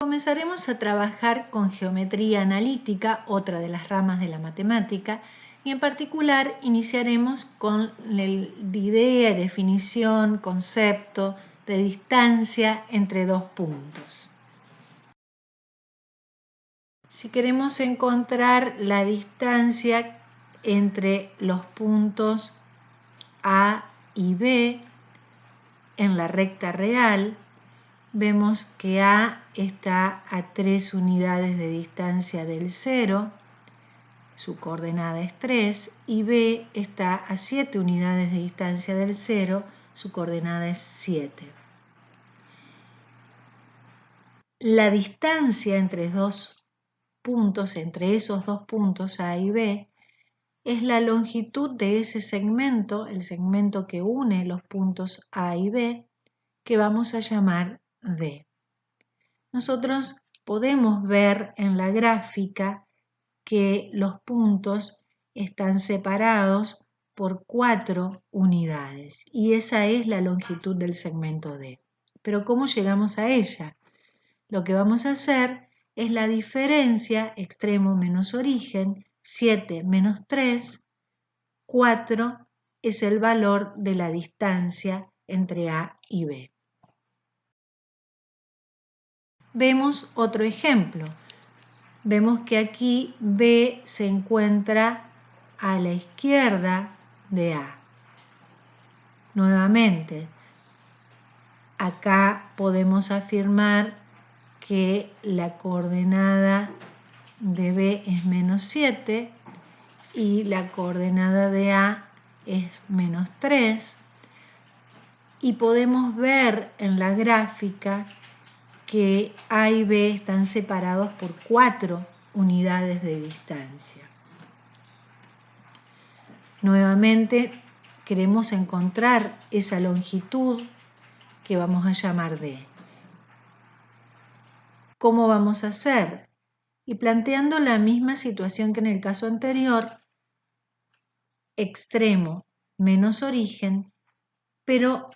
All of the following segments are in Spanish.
Comenzaremos a trabajar con geometría analítica, otra de las ramas de la matemática, y en particular iniciaremos con la idea, definición, concepto de distancia entre dos puntos. Si queremos encontrar la distancia entre los puntos A y B en la recta real, vemos que A está a 3 unidades de distancia del 0, su coordenada es 3, y B está a 7 unidades de distancia del 0, su coordenada es 7. La distancia entre dos puntos, entre esos dos puntos A y B, es la longitud de ese segmento, el segmento que une los puntos A y B, que vamos a llamar D. Nosotros podemos ver en la gráfica que los puntos están separados por 4 unidades y esa es la longitud del segmento D. Pero ¿cómo llegamos a ella? Lo que vamos a hacer es la diferencia extremo menos origen, 7 menos 3, 4 es el valor de la distancia entre A y B. Vemos otro ejemplo. Vemos que aquí B se encuentra a la izquierda de A. Nuevamente, acá podemos afirmar que la coordenada de B es menos 7 y la coordenada de A es menos 3. Y podemos ver en la gráfica que A y B están separados por 4 unidades de distancia. Nuevamente queremos encontrar esa longitud que vamos a llamar D. ¿Cómo vamos a hacer? Y planteando la misma situación que en el caso anterior, extremo menos origen, pero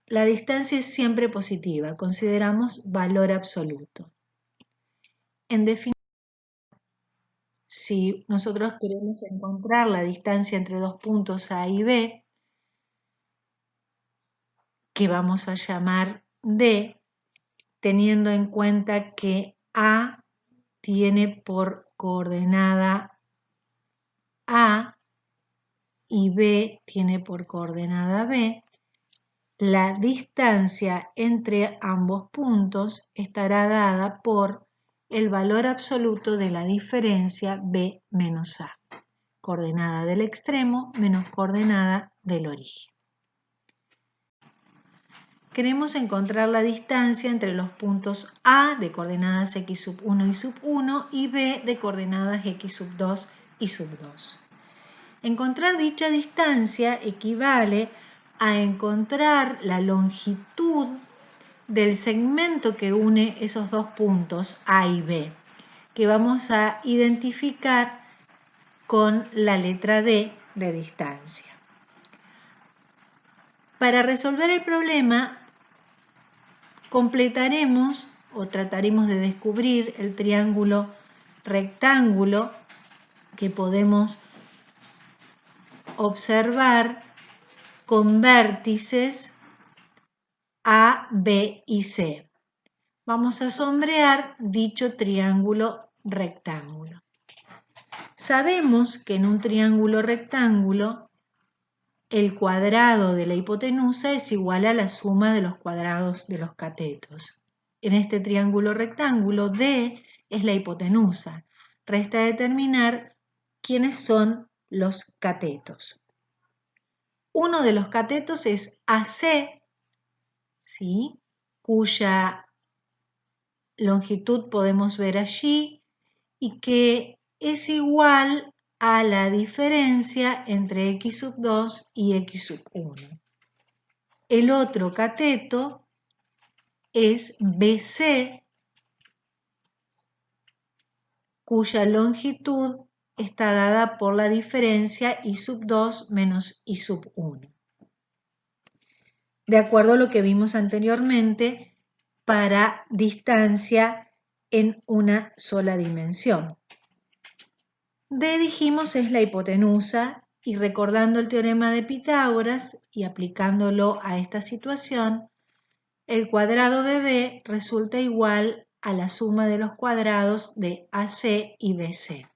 la distancia es siempre positiva, consideramos valor absoluto. En definitiva, si nosotros queremos encontrar la distancia entre dos puntos A y B, que vamos a llamar D, teniendo en cuenta que A tiene por coordenada A y B tiene por coordenada B, la distancia entre ambos puntos estará dada por el valor absoluto de la diferencia B menos A, coordenada del extremo menos coordenada del origen. Queremos encontrar la distancia entre los puntos A de coordenadas x sub 1 y sub 1 y B de coordenadas x sub 2 y sub 2. Encontrar dicha distancia equivale a encontrar la longitud del segmento que une esos dos puntos A y B, que vamos a identificar con la letra D de distancia. Para resolver el problema, completaremos o trataremos de descubrir el triángulo rectángulo que podemos observar con vértices A, B y C. Vamos a sombrear dicho triángulo rectángulo. Sabemos que en un triángulo rectángulo el cuadrado de la hipotenusa es igual a la suma de los cuadrados de los catetos. En este triángulo rectángulo D es la hipotenusa. Resta determinar quiénes son los catetos. Uno de los catetos es AC, ¿sí?, cuya longitud podemos ver allí y que es igual a la diferencia entre x sub 2 y x sub 1. El otro cateto es BC, cuya longitud está dada por la diferencia y sub 2 menos y sub 1. De acuerdo a lo que vimos anteriormente para distancia en una sola dimensión. D, dijimos, es la hipotenusa, y recordando el teorema de Pitágoras y aplicándolo a esta situación, el cuadrado de D resulta igual a la suma de los cuadrados de AC y BC.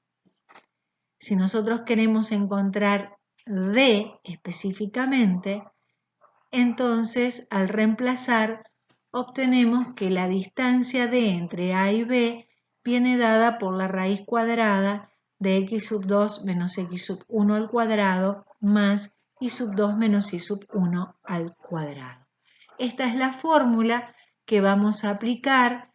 Si nosotros queremos encontrar D específicamente, entonces al reemplazar obtenemos que la distancia D entre A y B viene dada por la raíz cuadrada de x sub 2 menos x sub 1 al cuadrado más y sub 2 menos y sub 1 al cuadrado. Esta es la fórmula que vamos a aplicar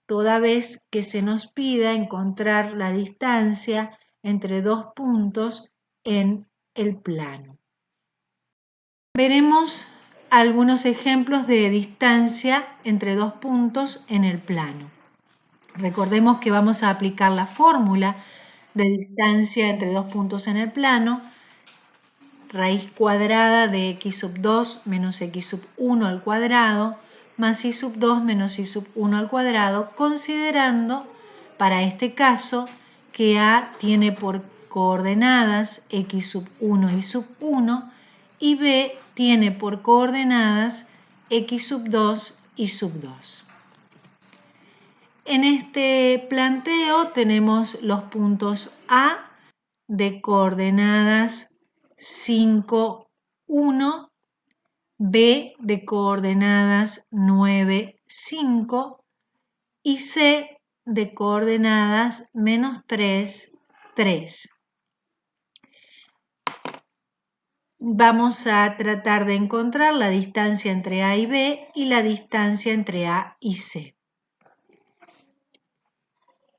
toda vez que se nos pida encontrar la distancia entre dos puntos en el plano. Veremos algunos ejemplos de distancia entre dos puntos en el plano. Recordemos que vamos a aplicar la fórmula de distancia entre dos puntos en el plano, raíz cuadrada de x sub 2 menos x sub 1 al cuadrado, más y sub 2 menos y sub 1 al cuadrado, considerando para este caso que A tiene por coordenadas x sub 1 y sub 1 y B tiene por coordenadas x sub 2 y sub 2. En este planteo tenemos los puntos A de coordenadas 5, 1, B de coordenadas 9, 5 y C de coordenadas menos 3, 3. Vamos a tratar de encontrar la distancia entre A y B y la distancia entre A y C.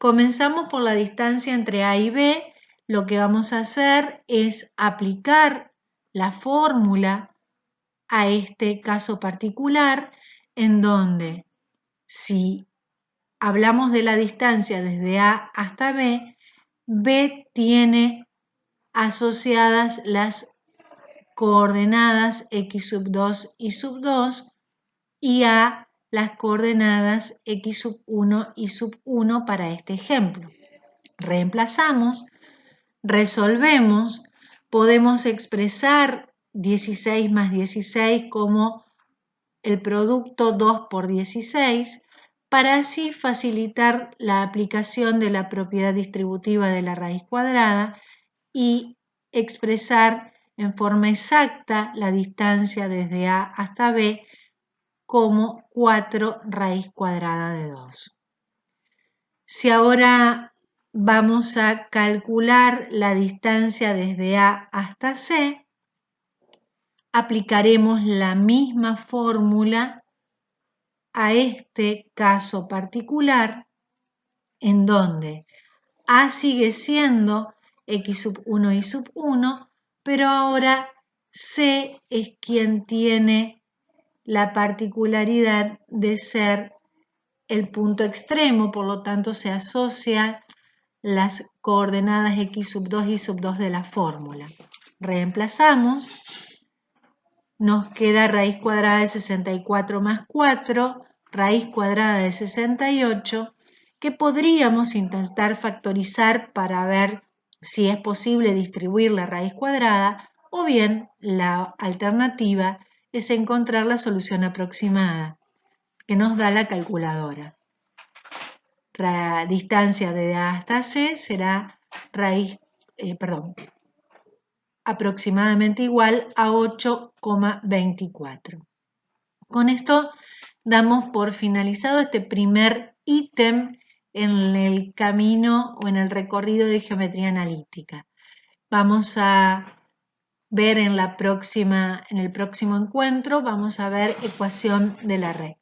Comenzamos por la distancia entre A y B. Lo que vamos a hacer es aplicar la fórmula a este caso particular, en donde si hablamos de la distancia desde A hasta B, B tiene asociadas las coordenadas x sub 2 y sub 2 y A las coordenadas x sub 1 y sub 1 para este ejemplo. Reemplazamos, resolvemos, podemos expresar 16 más 16 como el producto 2 por 16 para así facilitar la aplicación de la propiedad distributiva de la raíz cuadrada y expresar en forma exacta la distancia desde A hasta B como 4 raíz cuadrada de 2. Si ahora vamos a calcular la distancia desde A hasta C, aplicaremos la misma fórmula a este caso particular, en donde A sigue siendo x sub 1 y sub 1, pero ahora C es quien tiene la particularidad de ser el punto extremo, por lo tanto se asocia las coordenadas x sub 2 y sub 2 de la fórmula. Reemplazamos, nos queda raíz cuadrada de 64 más 4, raíz cuadrada de 68, que podríamos intentar factorizar para ver si es posible distribuir la raíz cuadrada, o bien la alternativa es encontrar la solución aproximada que nos da la calculadora. La distancia de A hasta C será aproximadamente igual a 8,24. Con esto damos por finalizado este primer ítem en el camino o en el recorrido de geometría analítica. Vamos a ver en el próximo encuentro, vamos a ver ecuación de la red.